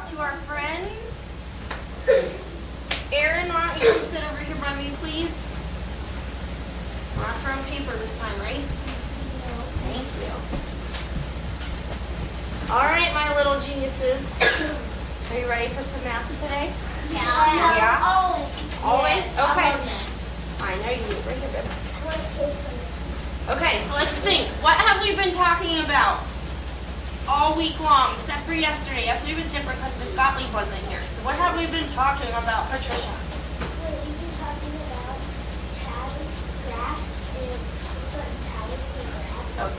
talk to our friends. Aaron, why don't you come sit over here by me, please? We're not throwing paper this time, right? No. Thank you. All right, my little geniuses. Are you ready for some math today? Yeah. Yeah? Always. Always? Yes, Okay. always. I know you. Bring your ribbon. Okay, so let's think. What have we been talking about all week long, except for yesterday? Yesterday was different because Miss Gottlieb wasn't here. So what have we been talking about, Patricia? We've been talking about tally, graphs, and tally and graphs.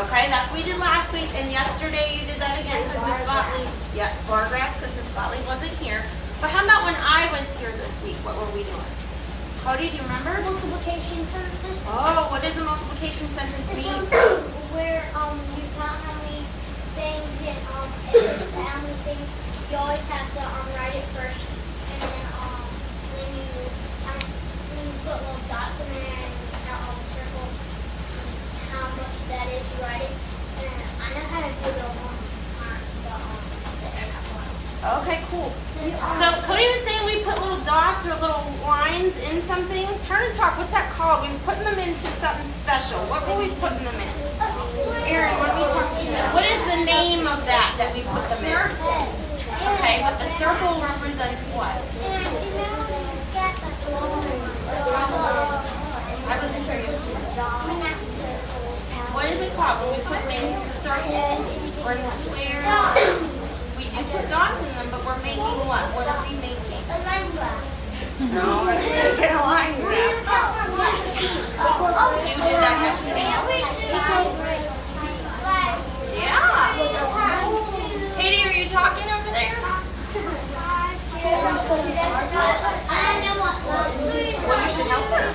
Okay, that's what we did last week, and yesterday you did that again because Miss Gottlieb, yes, bar graphs because Miss Gottlieb wasn't here. But how about when I was here this week? What were we doing? Cody, do you remember? Multiplication sentences. Oh, what does a multiplication sentence mean? Where you count how many things and if there's how many things, you always have to write it first, and then when you put little dots in there and count all the circles, how much that is, you write it. And I know how to do it on Okay, cool. So Cody was saying we put little dots or little lines in something. Turn and talk. What's that called? We're putting them into something special. What were we putting them in? Aaron, what are we talking about? What is the name of that we put them in? Okay, but the circle represents what? I wasn't sure you What is it called when we put them in the circles or in the squares? We do put dots in them, but we're making what? What are we making? A line graph. No, we're making a line graph. You did that yesterday. Yeah. Katie, are you talking over there? Well, you should help her.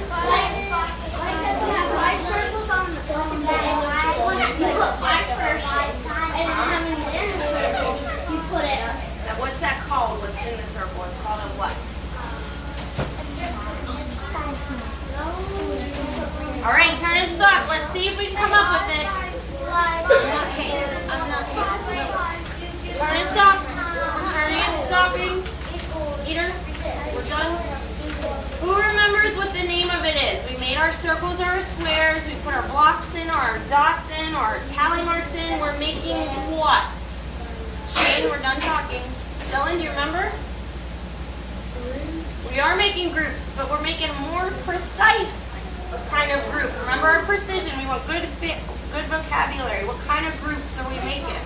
Now, what's that called? What's in the circle? It's called a what? All right, turn and stop. Let's see if we can come up with it. Okay, I'm not here. Turn and stop. We're turning and stopping. Peter, we're done. Who remembers what the name of it is? We made our circles or our squares. We put our blocks in, our dots in, our tally marks in. We're making what? Shane, we're done talking. Dylan, do you remember? We are making groups, but we're making more precise kind of groups. Remember our precision. We want good vocabulary. What kind of groups are we making?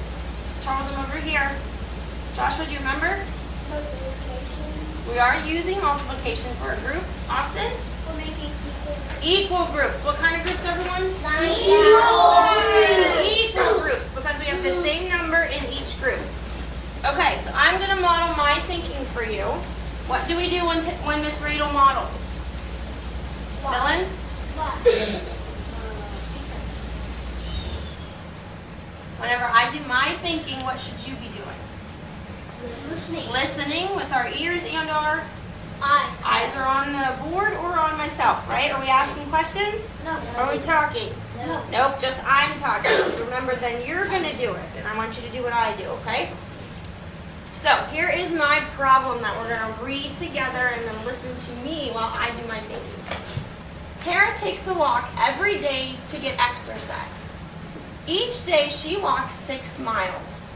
Charles, I'm over here. Joshua, do you remember? We are using multiplication for our groups. Austin? We're making Equal groups. What kind of groups, everyone? Equal groups, because we have the same number in each group. Okay, so I'm going to model my thinking for you. What do we do when Miss Hradil models? Dylan? Whenever I do my thinking, what should you be doing? Listening with our ears and our eyes. Eyes are on the board or on myself, right? Are we asking questions? No. Are we talking? No. Nope, just I'm talking. So remember, then you're going to do it, and I want you to do what I do, okay? So here is my problem that we're going to read together and then listen to me while I do my thinking. Tara takes a walk every day to get exercise. Each day she walks 6 miles.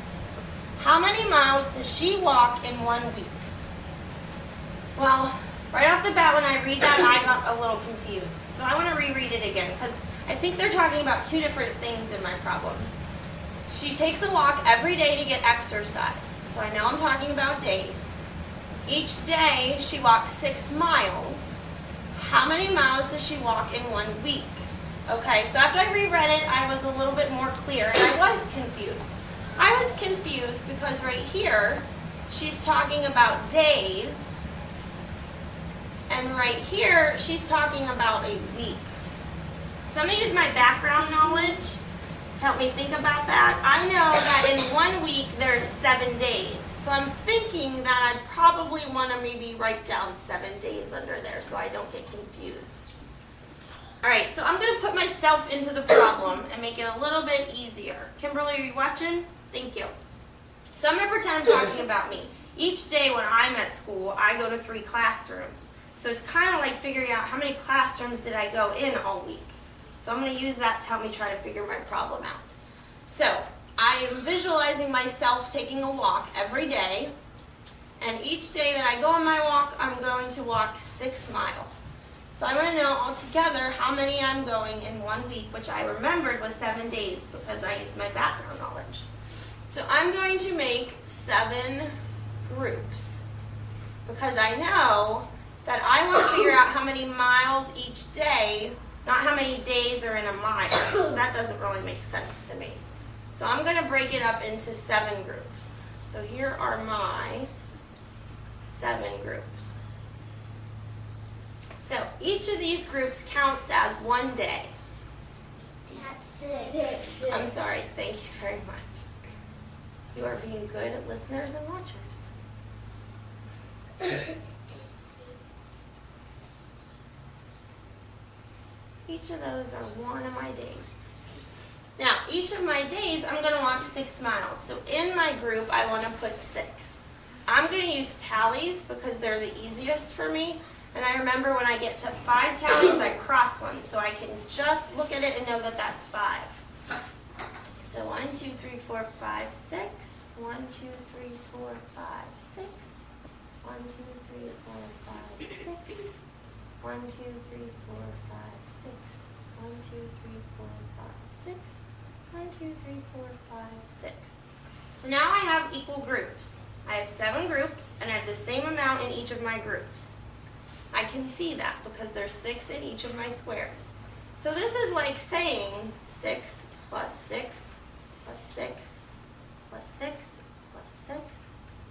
How many miles does she walk in 1 week? Well, right off the bat when I read that, I got a little confused. So I want to reread it again because I think they're talking about 2 different things in my problem. She takes a walk every day to get exercise. So I know I'm talking about days. Each day she walks 6 miles. How many miles does she walk in 1 week? Okay, so after I reread it, I was a little bit more clear, and I was confused. I was confused because right here, she's talking about days, and right here, she's talking about a week. So I'm going to use my background knowledge to help me think about that. I know that in 1 week, there's 7 days. So I'm thinking that I'd probably want to maybe write down 7 days under there so I don't get confused. All right, so I'm going to put myself into the problem and make it a little bit easier. Kimberly, are you watching? Thank you. So I'm going to pretend I'm talking about me. Each day when I'm at school, I go to 3 classrooms. So it's kind of like figuring out how many classrooms did I go in all week. So I'm going to use that to help me try to figure my problem out. So I am visualizing myself taking a walk every day. And each day that I go on my walk, I'm going to walk 6 miles. So I want to know altogether how many I'm going in 1 week, which I remembered was 7 days because I used my background knowledge. So I'm going to make 7 groups because I know that I want to figure out how many miles each day, not how many days are in a mile, because that doesn't really make sense to me. So I'm going to break it up into 7 groups. So here are my 7 groups. So each of these groups counts as 1 day. That's 6. I'm sorry, thank you very much. You are being good listeners and watchers. Each of those are 1 of my days. Now, each of my days, I'm going to walk 6 miles. So in my group, I want to put 6. I'm going to use tallies because they're the easiest for me. And I remember when I get to 5 tallies, I cross one. So I can just look at it and know that that's 5. So 1, 2, 3, 4, 5, 6. 1, 2, 3, 4, 5, 6. 1, 2, 3, 4, 5, 6. 1, 2, 3, 4, 5, 6. 1, 2, 3, 4, 5, 6. 1, 2, 3, 4, 5, 6. So now I have equal groups. I have 7 groups, and I have the same amount in each of my groups. I can see that because there's 6 in each of my squares. So this is like saying 6 plus 6 plus 6 plus 6 plus 6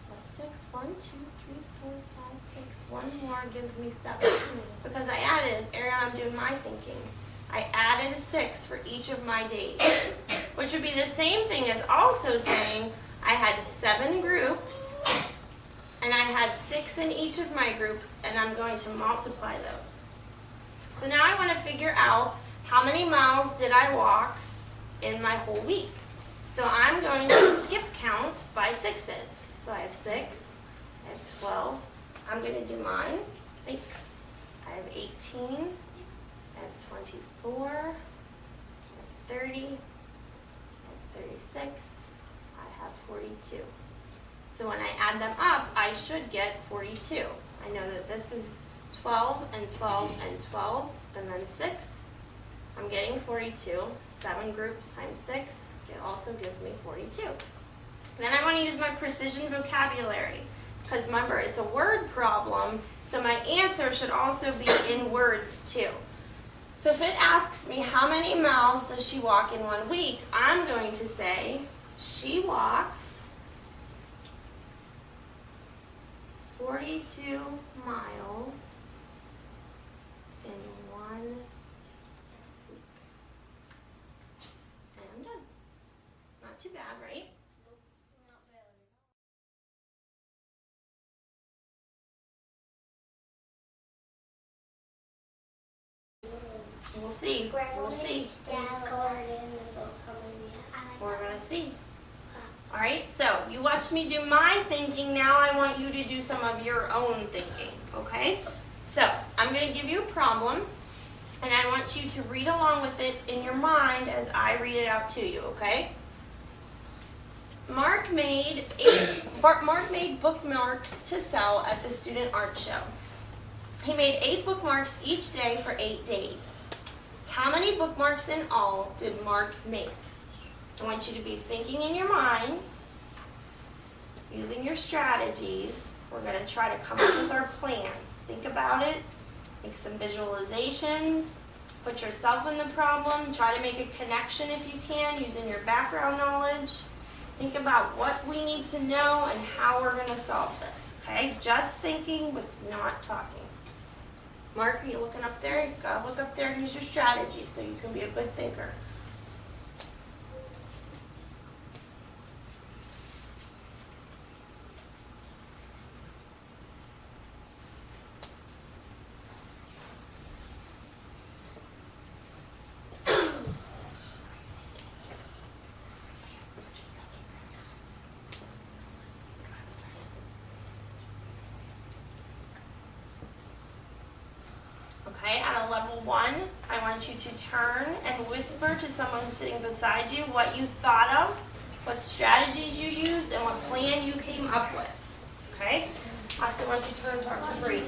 plus 6. 1, 2, 3, 4, 5, 6. 1 more gives me 7. Because I added, Ariana, I'm doing my thinking. I added 6 for each of my days, which would be the same thing as also saying I had 7 groups, and I had 6 in each of my groups, and I'm going to multiply those. So now I want to figure out how many miles did I walk in my whole week. So I'm going to skip count by 6's. So I have 6, I have 12. I'm going to do mine. Thanks. I have 18, I have 24, I have 30, I have 36, I have 42. So when I add them up, I should get 42. I know that this is 12 and 12 and 12 and then 6. I'm getting 42. 7 groups times 6. It also gives me 42. Then I want to use my precision vocabulary because remember, it's a word problem, so my answer should also be in words too. So if it asks me how many miles does she walk in 1 week, I'm going to say she walks 42 miles in 1 week. And I'm done. Not too bad, right? Not really. We'll see. We'll see. We're going to see. All right, so you watched me do my thinking. Now I want you to do some of your own thinking, okay? So I'm going to give you a problem, and I want you to read along with it in your mind as I read it out to you, okay? Mark made bookmarks to sell at the student art show. He made 8 bookmarks each day for 8 days. How many bookmarks in all did Mark make? I want you to be thinking in your minds, using your strategies. We're going to try to come up with our plan. Think about it, make some visualizations, put yourself in the problem, try to make a connection if you can using your background knowledge. Think about what we need to know and how we're going to solve this, okay? Just thinking with not talking. Mark, are you looking up there? You've got to look up there and use your strategy so you can be a good thinker. Okay, at a level 1, I want you to turn and whisper to someone sitting beside you what you thought of, what strategies you used, and what plan you came up with. Okay? Austin, why don't you turn and talk to Bree?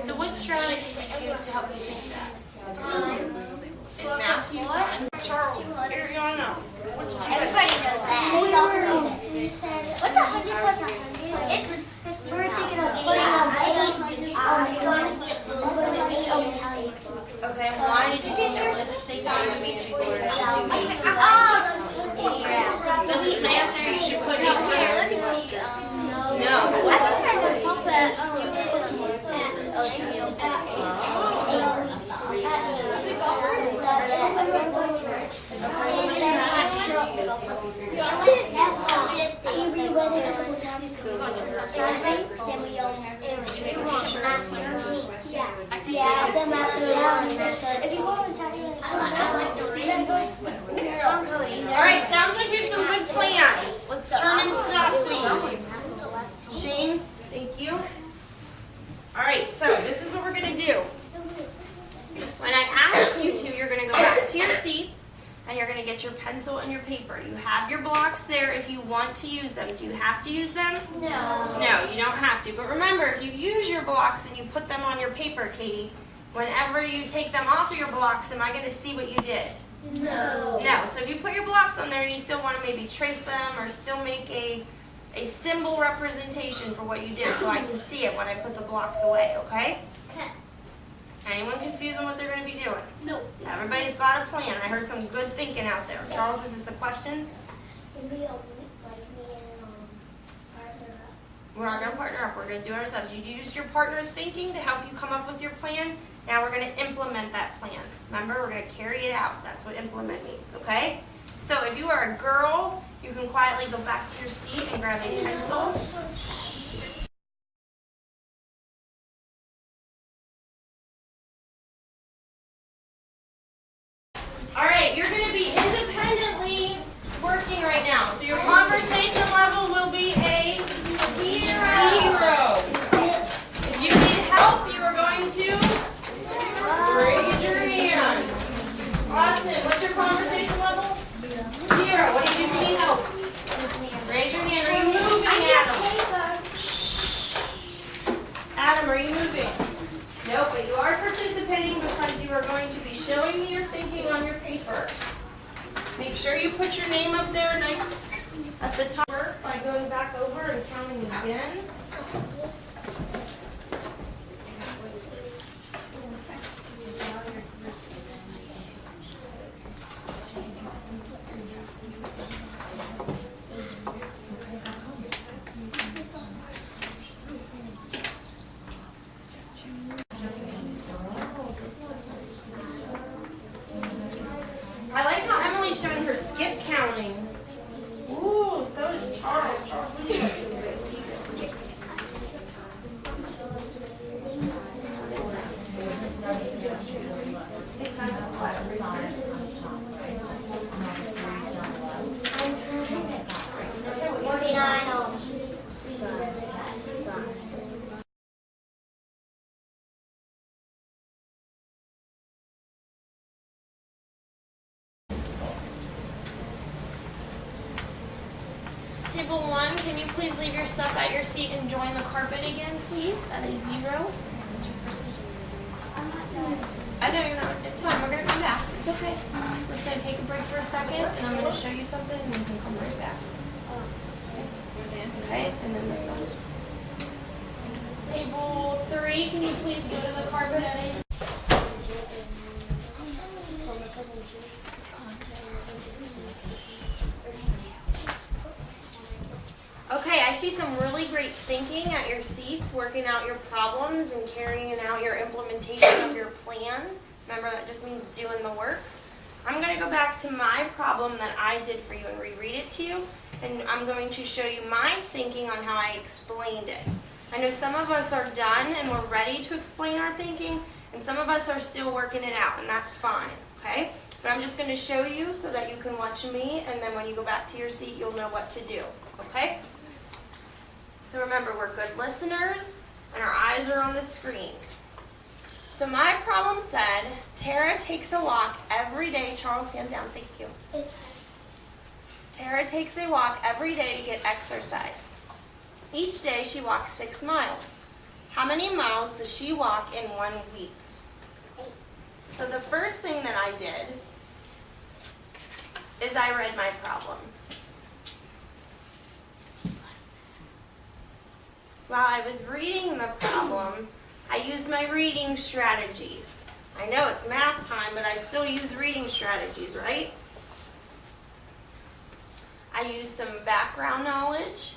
So what strategy did you use to help you think that? In Matthew 1. Charles, Ariana, what did you Everybody knows that. What's 100 plus 100? It's, we're thinking of putting 8 Okay, why did you get here? Does it say down the page you think you should do 8? Does it say up there you should put 8 here? Let me see. No. I think that's a Alright, sounds like we have some good plans. Let's turn and stop, please. Shane, thank you. Alright, so this is what we're going to do. When I ask you to, you're going to go back to your seat and you're going to get your pencil and your paper. You have your blocks there if you want to use them. Do you have to use them? No. No, you don't have to. But remember, if you use your blocks and you put them on your paper, Katie, whenever you take them off of your blocks, am I going to see what you did? No. No. So if you put your blocks on there, you still want to maybe trace them or still make a symbol representation for what you did so I can see it when I put the blocks away, okay? Okay. Anyone confused on what they're going to be doing? No. Everybody's got a plan. I heard some good thinking out there. Charles, is this a question? We're not going to partner up. We're going to do it ourselves. You used your partner thinking to help you come up with your plan. Now we're going to implement that plan. Remember, we're going to carry it out. That's what implement means, okay? So if you are a girl, you can quietly go back to your seat and grab a pencil. All right, you're going to be independently working right now. So your conversation level will be a 0. If you need help, you are going to raise your hand. Austin, what's your conversation level? 0. What do you do if you need help? Raise your hand. Are you moving, Adam? Adam, are you moving? No, but you are participating because you are going to be showing me your thinking on your paper. Make sure you put your name up there nice at the top by going back over and counting again. I like how Emily's showing her skip counting. Ooh, so is Charles. Charles, what do you do? Table 1, can you please leave your stuff at your seat and join the carpet again, please, at a 0? I know you're not. It's fine. We're going to come back. It's okay. We're just going to take a break for a second, and I'm going to show you something, and you can come right back. Okay, and then this one. Table 3, can you please go to the carpet at a thinking at your seats, working out your problems and carrying out your implementation of your plan. Remember, that just means doing the work. I'm going to go back to my problem that I did for you and reread it to you, and I'm going to show you my thinking on how I explained it. I know some of us are done and we're ready to explain our thinking, and some of us are still working it out, and that's fine, okay? But I'm just going to show you so that you can watch me, and then when you go back to your seat, you'll know what to do, okay? So remember, we're good listeners, and our eyes are on the screen. So my problem said, Tara takes a walk every day. Charles, stand down, thank you. Tara takes a walk every day to get exercise. Each day she walks 6 miles. How many miles does she walk in 1 week? 8. So the first thing that I did is I read my problem. While I was reading the problem, I used my reading strategies. I know it's math time, but I still use reading strategies, right? I used some background knowledge.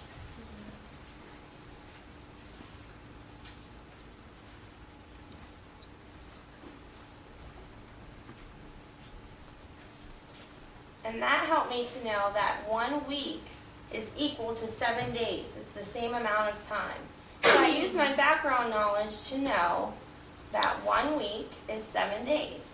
And that helped me to know that 1 week is equal to 7 days. It's the same amount of time. So I used my background knowledge to know that 1 week is 7 days.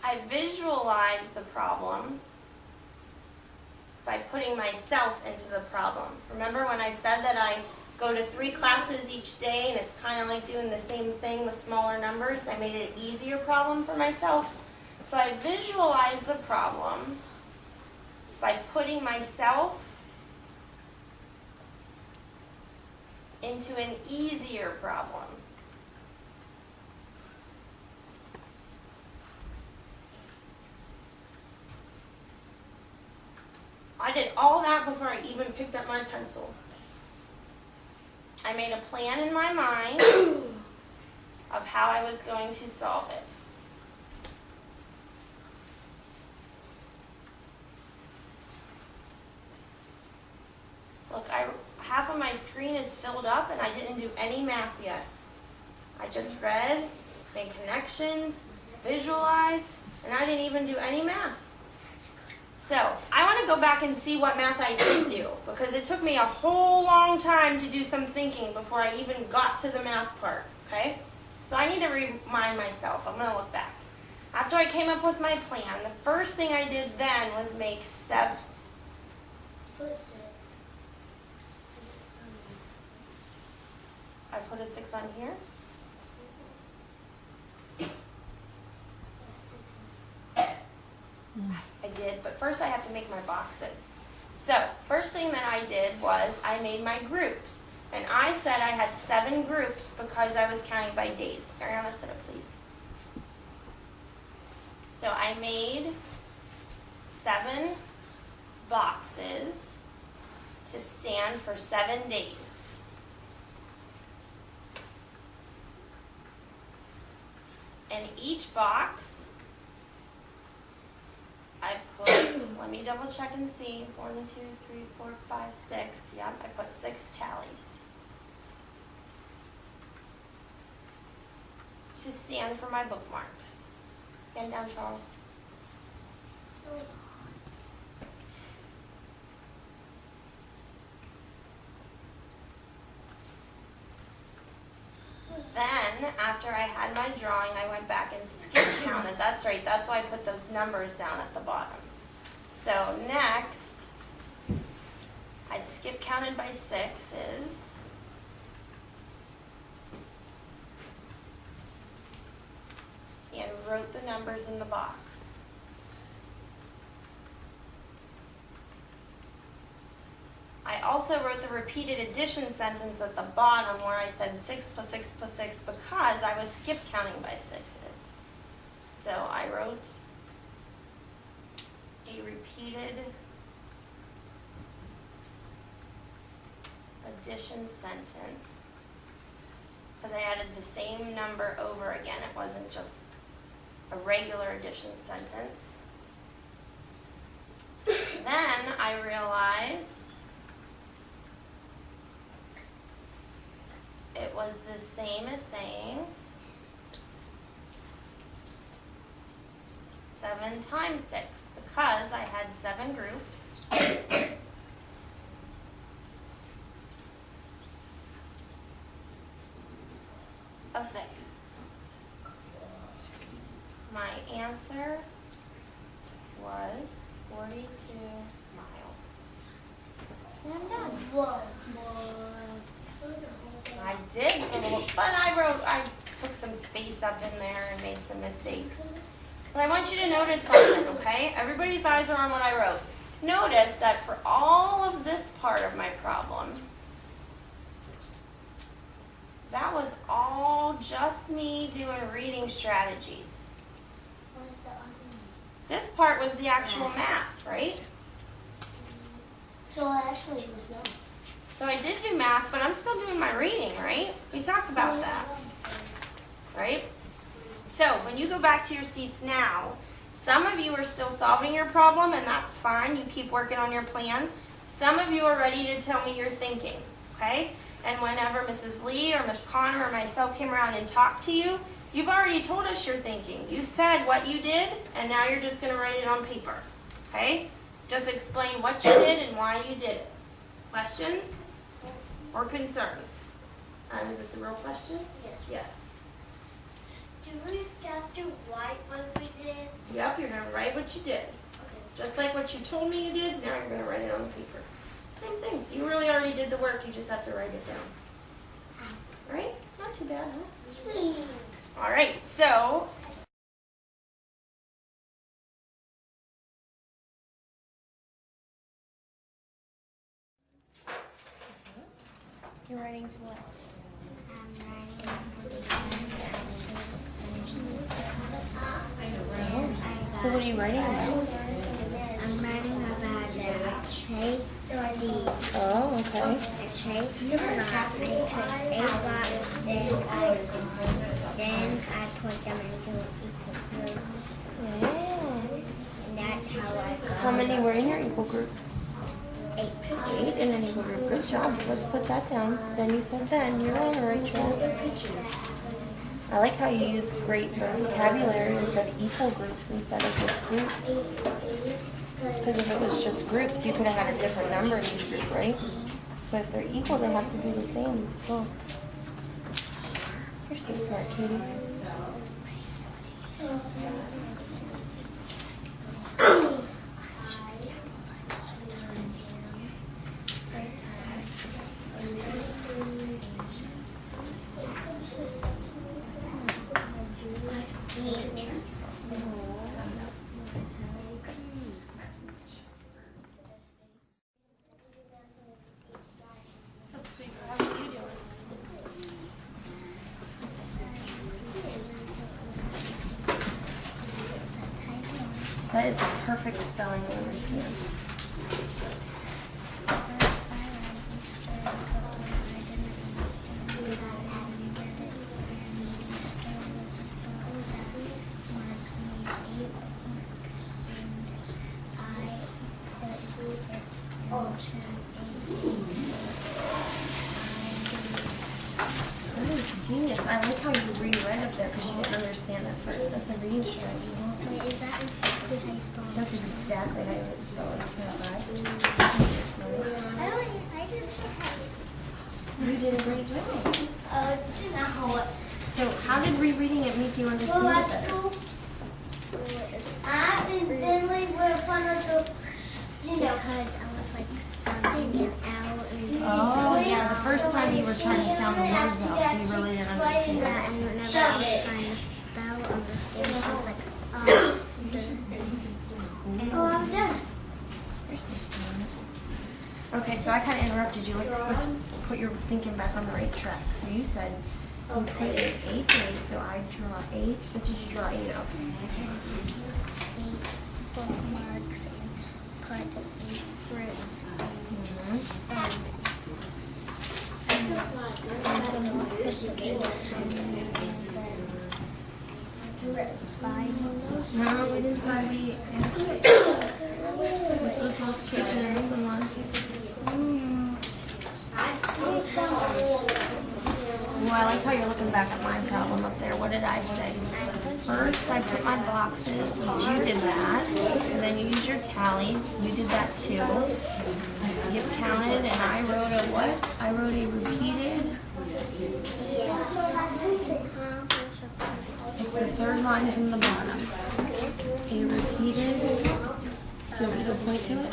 I visualized the problem by putting myself into the problem. Remember when I said that I go to 3 classes each day and it's kind of like doing the same thing with smaller numbers? I made it an easier problem for myself. So I visualized the problem by putting myself into an easier problem. I did all that before I even picked up my pencil. I made a plan in my mind of how I was going to solve it. Look, half of my screen is filled up and I didn't do any math yet. I just read, made connections, visualized, and I didn't even do any math. So, I want to go back and see what math I did do, because it took me a whole long time to do some thinking before I even got to the math part, okay? So I need to remind myself. I'm going to look back. After I came up with my plan, the first thing I did then was make 7. I put a 6 on here. I did, but first I have to make my boxes. So, first thing that I did was I made my groups. And I said I had 7 groups because I was counting by days. Ariana, sit up, please. So I made 7 boxes to stand for 7 days. And each box I put, let me double check and see, 1, 2, 3, 4, 5, 6. Yeah, I put 6 tallies to stand for my bookmarks. Hand down, Charles. Then, after I had my drawing, I went back and skip counted. That's right, that's why I put those numbers down at the bottom. So next, I skip counted by 6s. And wrote the numbers in the box. I also wrote the repeated addition sentence at the bottom where I said 6 plus 6 plus 6 because I was skip counting by 6s. So I wrote a repeated addition sentence because I added the same number over again. It wasn't just a regular addition sentence. Then I realized it was the same as saying 7 times 6 because I had 7 groups. Of 6. My answer was 42 miles. And I'm done. Whoa. I did, but I took some space up in there and made some mistakes. But I want you to notice something, okay? Everybody's eyes are on what I wrote. Notice that for all of this part of my problem, that was all just me doing reading strategies. What's the other one? This part was the actual math, right? So actually it was math. So I did do math, but I'm still doing my reading, right? We talked about that, right? So when you go back to your seats now, some of you are still solving your problem, and that's fine. You keep working on your plan. Some of you are ready to tell me your thinking, okay? And whenever Mrs. Lee or Miss Connor or myself came around and talked to you, you've already told us your thinking. You said what you did, and now you're just going to write it on paper, okay? Just explain what you did and why you did it. Questions or concerns? Is this a real question? Yes. Yes. Do we have to write what we did? Yep, you're going to write what you did. Okay. Just like what you told me you did, now you're going to write it on paper. Same thing. So you really already did the work. You just have to write it down. Right? Not too bad, huh? Sweet. All right. So you're writing to what? I'm writing So what are you writing about? I'm writing about Chase these. Oh, okay. I traced the block, I traced 8 blocks, then I put them into equal groups. And that's how I got How many were in your equal group? 8. 8 in an equal group. Good job. So let's put that down. Then you said then. You're on the right track. I like how you use great vocabulary and said equal groups instead of just groups. Because if it was just groups, you could have had a different number in each group, right? But if they're equal, they have to be the same. Cool. You're so smart, Katie. That is a perfect spelling I understand. That is genius. I like how you reread up there because you didn't understand at first. That's a reading strategy. Wait, is that exactly how you spell it? That's exactly how you spell it. I just You did a great job. no. So how did rereading it make you understand it better? I accidentally put a fun of the, because I was like sounding it out. Oh, yeah, the first time you were trying to sound the words out, so you really didn't understand. Yeah, and whenever I was trying to spell understand, I was like, oh, I'm done. Okay, so I kind of interrupted you. Let's put your thinking back on the right track. So you said you put in 8 days, so I draw 8. What did you draw 8 of? 8 bookmarks and put 8 groups multiplication and then No, we didn't try the this was both kitchens and lunch. Well, I like how you're looking back at my problem up there. What did I say? First, I put my boxes. You did that. And then you used your tallies. You did that too. I skip counted and I wrote a what? I wrote a repeated. It's the third line from the bottom. A repeated. Do you want me to point to it?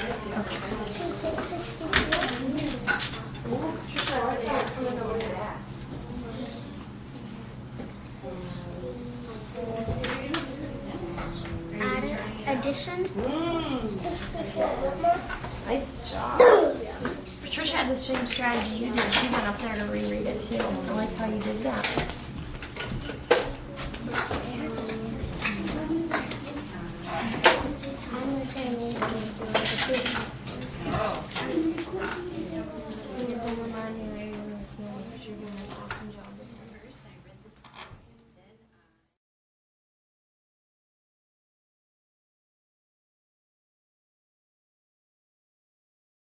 Addition. 64 marks. Nice job. Patricia had the same strategy you did. She went up there to reread it too. I like how you did that.